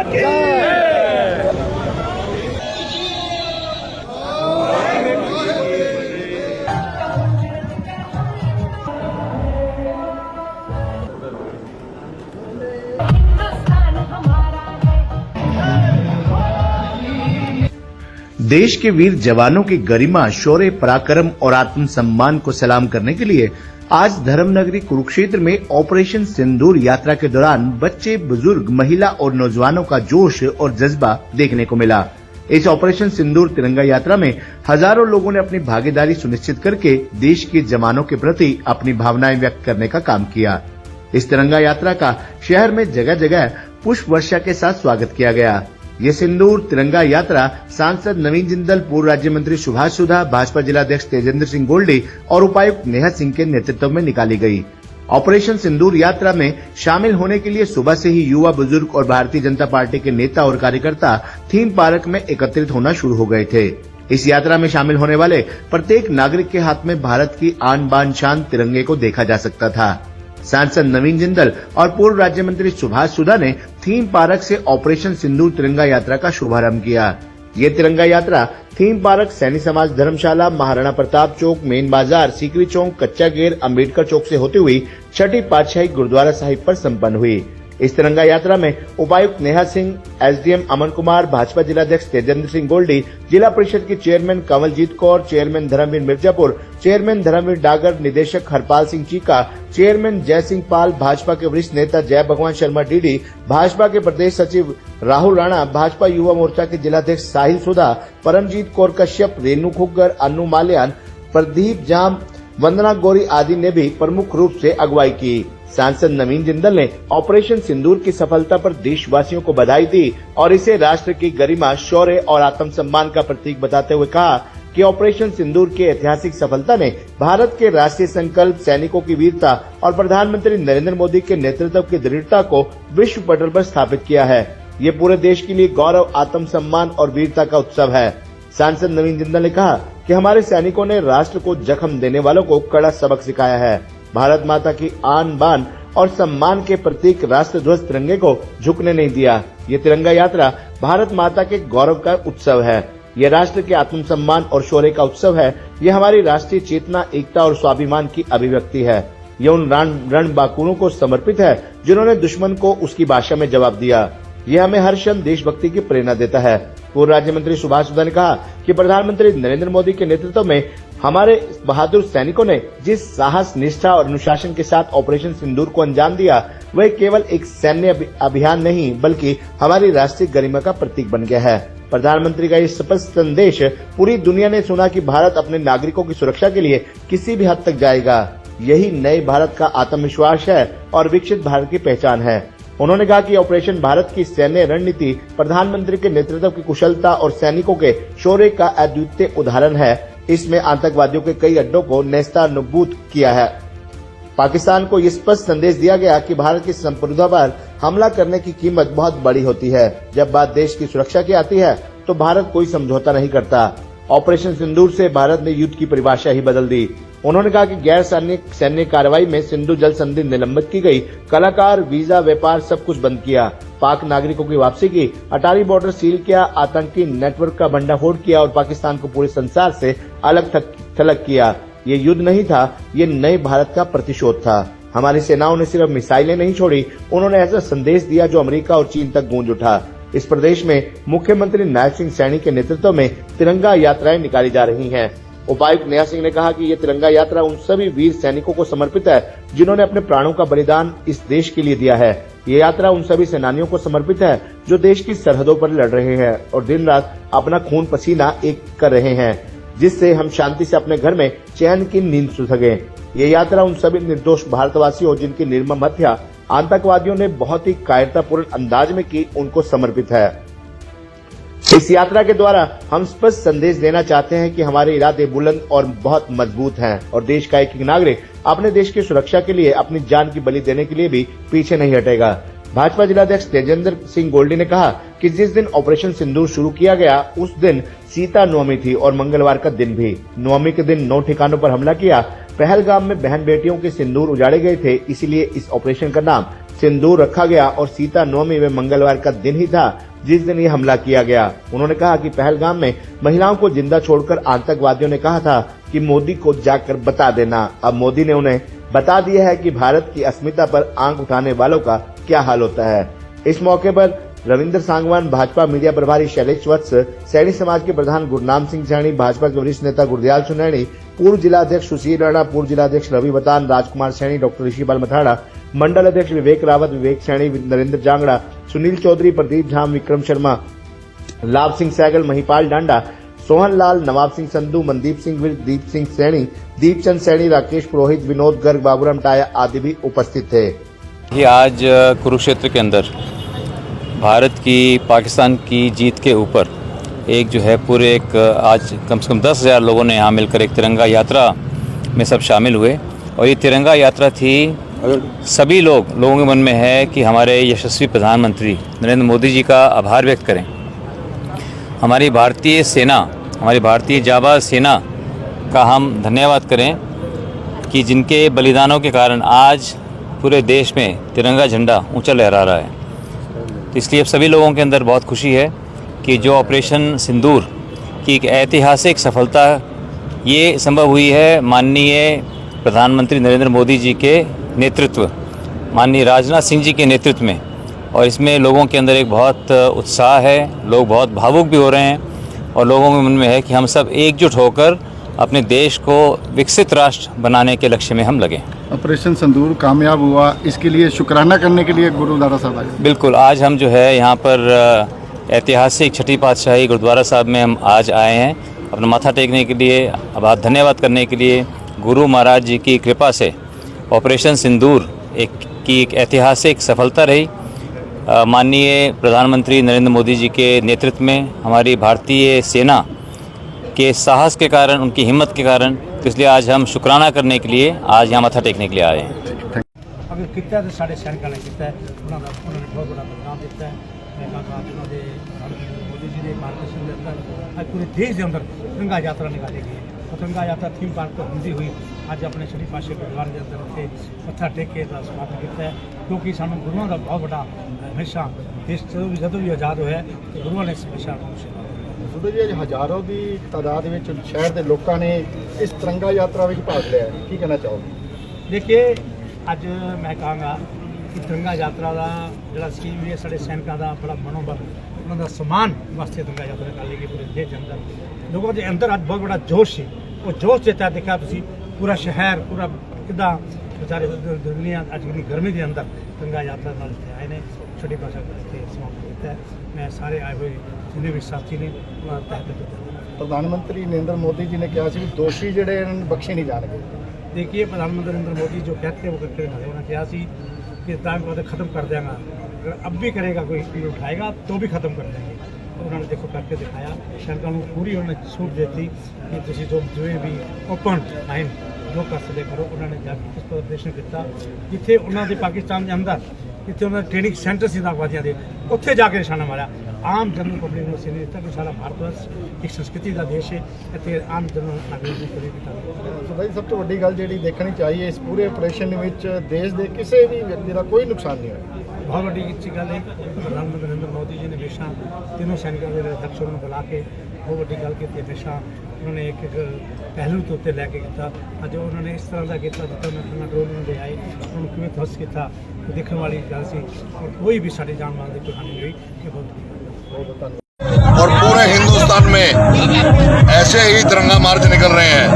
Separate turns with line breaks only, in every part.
देश के वीर जवानों की गरिमा, शौर्य, पराक्रम और आत्मसम्मान को सलाम करने के लिए आज धर्मनगरी कुरुक्षेत्र में ऑपरेशन सिंदूर यात्रा के दौरान बच्चे, बुजुर्ग, महिला और नौजवानों का जोश और जज्बा देखने को मिला। इस ऑपरेशन सिंदूर तिरंगा यात्रा में हजारों लोगों ने अपनी भागीदारी सुनिश्चित करके देश के जवानों के प्रति अपनी भावनाएं व्यक्त करने का काम किया। इस तिरंगा यात्रा का शहर में जगह जगह पुष्प वर्षा के साथ स्वागत किया गया। ये सिंदूर तिरंगा यात्रा सांसद नवीन जिंदल, पूर्व राज्य मंत्री सुभाष सुधा, भाजपा जिलाध्यक्ष तेजेंद्र सिंह गोल्डी और उपायुक्त नेहा सिंह के नेतृत्व में निकाली गई। ऑपरेशन सिंदूर यात्रा में शामिल होने के लिए सुबह से ही युवा, बुजुर्ग और भारतीय जनता पार्टी के नेता और कार्यकर्ता थीम पार्क में एकत्रित होना शुरू हो गए थे। इस यात्रा में शामिल होने वाले प्रत्येक नागरिक के हाथ में भारत की आन बान शान तिरंगे को देखा जा सकता था। सांसद नवीन जिंदल और पूर्व राज्य मंत्री सुभाष सुधा ने थीम पार्क से ऑपरेशन सिंदूर तिरंगा यात्रा का शुभारंभ किया। ये तिरंगा यात्रा थीम पार्क, सैनी समाज धर्मशाला, महाराणा प्रताप चौक, मेन बाजार, सीकरी चौक, कच्चा गेर, अम्बेडकर चौक से होती हुई छठी पातशाही गुरुद्वारा साहिब पर संपन्न हुई। इस तिरंगा यात्रा में उपायुक्त नेहा सिंह, एसडीएम अमन कुमार, भाजपा जिलाध्यक्ष तेजेंद्र सिंह गोल्डी, जिला परिषद के chairman Kanwaljit Kaur, chairman Dharamvir Mirzapur, chairman Dharamvir Dagar, निदेशक हरपाल सिंह चीका, चेयरमैन जय सिंह पाल, भाजपा के वरिष्ठ नेता जय भगवान शर्मा डीडी, भाजपा के प्रदेश सचिव राहुल राणा, भाजपा युवा मोर्चा के जिलाध्यक्ष साहिल सुधा, परमजीत कौर कश्यप, रेणु खुग्गर, अन्नू माल्यान, प्रदीप जाम, वंदना गौरी आदि ने भी प्रमुख रूप से अगुवाई की। सांसद नवीन जिंदल ने ऑपरेशन सिंदूर की सफलता पर देशवासियों को बधाई दी और इसे राष्ट्र की गरिमा, शौर्य और आत्मसम्मान का प्रतीक बताते हुए कहा कि ऑपरेशन सिंदूर की ऐतिहासिक सफलता ने भारत के राष्ट्रीय संकल्प, सैनिकों की वीरता और प्रधानमंत्री नरेंद्र मोदी के नेतृत्व की दृढ़ता को विश्व पटल पर स्थापित किया है। ये पूरे देश के लिए गौरव, आत्मसम्मान और वीरता का उत्सव है। सांसद नवीन जिंदल ने कहा कि हमारे सैनिकों ने राष्ट्र को जख्म देने वालों को कड़ा सबक सिखाया है। भारत माता की आन बान और सम्मान के प्रतीक राष्ट्र ध्वज तिरंगे को झुकने नहीं दिया। ये तिरंगा यात्रा भारत माता के गौरव का उत्सव है। ये राष्ट्र के आत्मसम्मान और शौर्य का उत्सव है। ये हमारी राष्ट्रीय चेतना, एकता और स्वाभिमान की अभिव्यक्ति है। ये उन रणबांकुरों को समर्पित है जिन्होंने दुश्मन को उसकी भाषा में जवाब दिया। ये हमें हर क्षण देशभक्ति की प्रेरणा देता है। पूर्व राज्य मंत्री सुभाष सुधा ने कहा कि प्रधानमंत्री नरेंद्र मोदी के नेतृत्व में हमारे बहादुर सैनिकों ने जिस साहस, निष्ठा और अनुशासन के साथ ऑपरेशन सिंदूर को अंजाम दिया, वह केवल एक सैन्य अभियान नहीं बल्कि हमारी राष्ट्रीय गरिमा का प्रतीक बन गया है। प्रधानमंत्री का ये स्पष्ट संदेश पूरी दुनिया ने सुना कि भारत अपने नागरिकों की सुरक्षा के लिए किसी भी हद तक जाएगा। यही नए भारत का आत्मविश्वास है और विकसित भारत की पहचान है। उन्होंने कहा कि ऑपरेशन भारत की सैन्य रणनीति प्रधानमंत्री के नेतृत्व की कुशलता और सैनिकों के शौर्य का अद्वितीय उदाहरण है। इसमें आतंकवादियों के कई अड्डों को नेस्तनाबूद किया है। पाकिस्तान को ये स्पष्ट संदेश दिया गया कि भारत की संप्रभुता पर हमला करने की कीमत बहुत बड़ी होती है। जब बात देश की सुरक्षा की आती है तो भारत कोई समझौता नहीं करता। ऑपरेशन सिंदूर से भारत ने युद्ध की परिभाषा ही बदल दी। उन्होंने कहा कि गैर सैन्य कार्रवाई में सिंधु जल संधि निलंबित की गई, कलाकार, वीजा, व्यापार सब कुछ बंद किया, पाक नागरिकों की वापसी की, अटारी बॉर्डर सील किया, आतंकी नेटवर्क का भंडाफोड़ किया और पाकिस्तान को पूरे संसार से अलग थलग किया। ये युद्ध नहीं था, ये नए भारत का प्रतिशोध था। हमारी सेनाओं ने सिर्फ मिसाइलें नहीं छोड़ी, उन्होंने ऐसा संदेश दिया जो अमेरिका और चीन तक गूंज उठा। इस प्रदेश में मुख्यमंत्री नायब सिंह सैनी के नेतृत्व में तिरंगा यात्राएं निकाली जा रही हैं। उपायुक्त नेहा सिंह ने कहा कि ये तिरंगा यात्रा उन सभी वीर सैनिकों को समर्पित है जिन्होंने अपने प्राणों का बलिदान इस देश के लिए दिया है। ये यात्रा उन सभी सेनानियों को समर्पित है जो देश की सरहदों पर लड़ रहे हैं और दिन रात अपना खून पसीना एक कर रहे हैं, जिससे हम शांति से अपने घर में चैन की नींद सो सके। ये यात्रा उन सभी निर्दोष भारतवासियों जिनकी निर्मम हत्या आतंकवादियों ने बहुत ही कायरतापूर्ण अंदाज में की, उनको समर्पित है। इस यात्रा के द्वारा हम स्पष्ट संदेश देना चाहते हैं कि हमारे इरादे बुलंद और बहुत मजबूत हैं और देश का एक नागरिक अपने देश की सुरक्षा के लिए अपनी जान की बलि देने के लिए भी पीछे नहीं हटेगा। भाजपा जिलाध्यक्ष तेजेंद्र सिंह गोल्डी ने कहा कि जिस दिन ऑपरेशन सिंदूर शुरू किया गया उस दिन सीता नवमी थी और मंगलवार का दिन भी। नवमी के दिन 9 ठिकानों पर हमला किया। पहलगाम में बहन बेटियों के सिंदूर उजाड़े गए थे, इसलिए इस ऑपरेशन का नाम सिंदूर रखा गया और सीता नवमी में मंगलवार का दिन ही था जिस दिन ये हमला किया गया। उन्होंने कहा कि पहलगाम में महिलाओं को जिंदा छोड़कर आतंकवादियों ने कहा था कि मोदी को जाकर बता देना। अब मोदी ने उन्हें बता दिया है कि भारत की अस्मिता पर आंख उठाने वालों का क्या हाल होता है। इस मौके पर रविंद्र सांगवान, भाजपा मीडिया प्रभारी शैलेश वत्स, सैनी समाज के प्रधान गुरनाम सिंह सैनी, भाजपा के वरिष्ठ नेता गुरदयाल सुनैनी, पूर्व जिलाध्यक्ष सुशील राणा, पूर्व जिलाध्यक्ष रवि बतान, राजकुमार सैनी, डॉक्टर ऋषिपाल मथाड़ा, मंडल अध्यक्ष विवेक रावत, विवेक सैनी, नरेंद्र जांगड़ा, सुनील चौधरी, प्रदीप झाम, विक्रम शर्मा, लाभ सिंह सहगल, महिपाल डांडा, सोहन लाल, नवाब सिंह संधू, मनदीप सिंह विर्क, दीप सिंह सैनी, दीपचंद सैनी, राकेश पुरोहित, विनोद गर्ग, बाबूराम टाया आदि भी उपस्थित थे।
ये आज कुरुक्षेत्र के अंदर भारत की पाकिस्तान की जीत के ऊपर एक जो है पूरे एक आज कम से कम 10,000 लोगों ने यहाँ मिलकर एक तिरंगा यात्रा में सब शामिल हुए। और ये तिरंगा यात्रा थी, सभी लोगों के मन में है कि हमारे यशस्वी प्रधानमंत्री नरेंद्र मोदी जी का आभार व्यक्त करें, हमारी भारतीय सेना, हमारी भारतीय जाबाज सेना का हम धन्यवाद करें कि जिनके बलिदानों के कारण आज पूरे देश में तिरंगा झंडा ऊंचा लहरा रहा है। तो इसलिए अब सभी लोगों के अंदर बहुत खुशी है कि जो ऑपरेशन सिंदूर की एक ऐतिहासिक सफलता ये संभव हुई है माननीय प्रधानमंत्री नरेंद्र मोदी जी के नेतृत्व, माननीय राजनाथ सिंह जी के नेतृत्व में। और इसमें लोगों के अंदर एक बहुत उत्साह है, लोग बहुत भावुक भी हो रहे हैं और लोगों के मन में है कि हम सब एकजुट होकर अपने देश को विकसित राष्ट्र बनाने के लक्ष्य में हम लगे।
ऑपरेशन सिंदूर कामयाब हुआ, इसके लिए शुक्राना करने के लिए गुरुद्वारा साहब आए।
बिल्कुल, आज हम जो है यहाँ पर ऐतिहासिक छठी पातशाही गुरुद्वारा साहब में हम आज आए हैं अपना माथा टेकने के लिए, अब धन्यवाद करने के लिए। गुरु महाराज जी की कृपा से ऑपरेशन सिंदूर एक ऐतिहासिक सफलता रही। माननीय प्रधानमंत्री नरेंद्र मोदी जी के नेतृत्व में हमारी भारतीय सेना के साहस के कारण, उनकी हिम्मत के कारण, तो इसलिए आज हम शुक्राना करने के लिए आज यहाँ माथा टेकने के लिए आए हैं।
अगर कितना तो साढ़े सैनिकों ने किया है, उन्होंने बहुत बड़ा बदलाव दिता है। मैं कहा उन्होंने मोदी जी ने मार्गदर्शन के अंदर आज पूरे देश के अंदर तिरंगा यात्रा निकाली गई है और तिरंगा यात्रा थीम पार्क पर हिंदी हुई। आज अपने छठी पातशाही गुरुद्वारे के अंदर उत्थे मत्था टेक के समाप्त किया है, क्योंकि सानू गुरुओं का बहुत बड़ा हमेशा देश जो भी आज़ाद होया तो गुरुओं ने हमेशा
सुबह जी हज़ारों की तादाद में शहर के लोगों ने इस तिरंगा यात्रा में भाग लिया है, की कहना चाहोगे?
देखिए, अज मैं कहूँगा कि तिरंगा यात्रा का जोड़ा स्कीम है साढ़े सैनिकों का बड़ा मनोबल, उन्होंने सम्मान वास्ते तिरंगा यात्रा निकाली गई पूरे देश के अंदर। लोगों के अंदर अज बहुत बड़ा जोश है, वो जोश के तहत देखा पूरा शहर पूरा किदा बेचारे दुनिया अज गर्मी के अंदर तिरंगा यात्रा आए ने छठी पातशाही समाप्त किया है। मैं सारे आए हुए जिन्हें भी साथी ने तहत
प्रधानमंत्री नरेंद्र मोदी जी ने कहा कि दोषी जड़े बख्शे नहीं जाएंगे।
देखिए, प्रधानमंत्री नरेंद्र मोदी जो कहते हैं वो करके उन्होंने कहा कि आतंकवाद खत्म कर देंगे, अगर अब भी करेगा कोई स्पीड उठाएगा तो भी खत्म कर देंगे। तो उन्होंने देखो करके दिखाया। सैनिकों को पूरी उन्होंने छूट देती कि तुम जो भी ओपन लाइन जो कर सकते करो। उन्होंने जाके इस प्रदर्शन किया जिथे उन्होंने पाकिस्तान के अंदर जिथे उन्होंने ट्रेनिंग सेंटर से आतंकवादियों के उत्थे जाके निशाना मारा। आम जनरल पब्लिक ने नहीं दिता कि सारा भारतवर्ष एक संस्कृति का देश है, इतने आम जनरल नागरिक ने कभी
तो भाई सब तो वड्डी गल जी देखनी चाहिए इस पूरे ऑपरेशन में देश के किसी भी व्यक्ति का कोई नुकसान नहीं होया।
बहुत बड़ी गल है। प्रधानमंत्री नरेंद्र मोदी जी ने हमेशा तीनों सैनिकों के अध्यक्षों को बुला के बहुत बड़ी गल की, हमेशा उन्होंने एक पहलू के उत्ते लैके किया। अज उन्होंने इस तरह का किया जितना उन्होंने ड्रोन उन्होंने आए उन्होंने किमें ध्वस्त किया, देखने वाली गल सी और कोई भी साड़ी जान माल की हानि नहीं हुई।
और पूरे हिंदुस्तान में ऐसे ही तिरंगा मार्च निकल रहे हैं।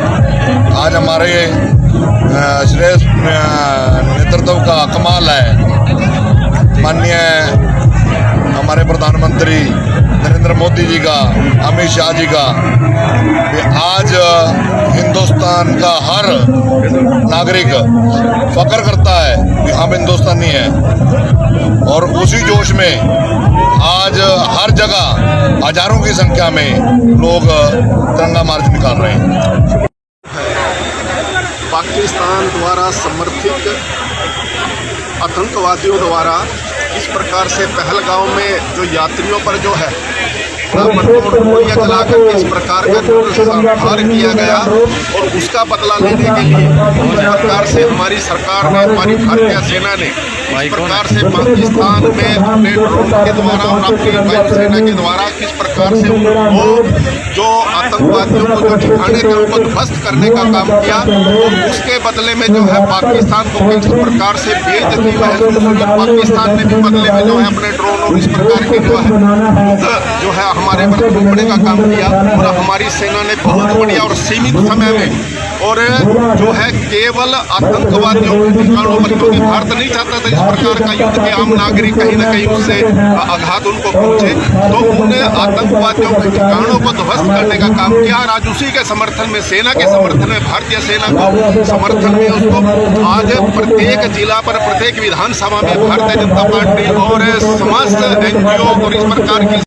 आज हमारे श्रेष्ठ नेतृत्व का कमाल है। माननीय हमारे प्रधानमंत्री नरेंद्र मोदी जी का, अमित शाह जी का, आज हिंदुस्तान का हर नागरिक फख्र करता है कि हम हिंदुस्तानी हैं। और उसी जोश में आज हर जगह हजारों की संख्या में लोग तिरंगा मार्च निकाल रहे हैं।
पाकिस्तान द्वारा समर्थित आतंकवादियों द्वारा इस प्रकार से पहलगाम में जो यात्रियों पर जो है जलाकर इस प्रकार का संहार किया गया और उसका बदला लेने के लिए जिस प्रकार से हमारी सरकार ने, हमारी भारतीय सेना ने किस प्रकार से पाकिस्तान में अपने ड्रोन के द्वारा और अपनी वायुसेना के द्वारा किस प्रकार से वो जो आतंकवादियों को जो ठिकाने थे उनको ध्वस्त करने का काम किया, और उसके बदले में जो है पाकिस्तान को किस प्रकार से बेइज्जती पाकिस्तान ने भी बदले में जो है अपने ड्रोन और इस प्रकार के जो है हमारे पर थोपने का काम किया। और हमारी सेना ने बहुत बढ़िया और सीमित समय में और जो है केवल आतंकवादियों के ठिकानों पर, क्योंकि भारत नहीं चाहता था इस प्रकार का युद्ध के आम नागरिक कहीं ना कहीं उससे आघात उनको पहुंचे, तो उन्हें आतंकवादियों के ठिकानों को ध्वस्त करने का काम किया। और आज उसी के समर्थन में, सेना के समर्थन में, भारतीय सेना को समर्थन में उसको आज प्रत्येक जिला पर, प्रत्येक विधानसभा में भारतीय जनता पार्टी और समस्त NGO और इस प्रकार की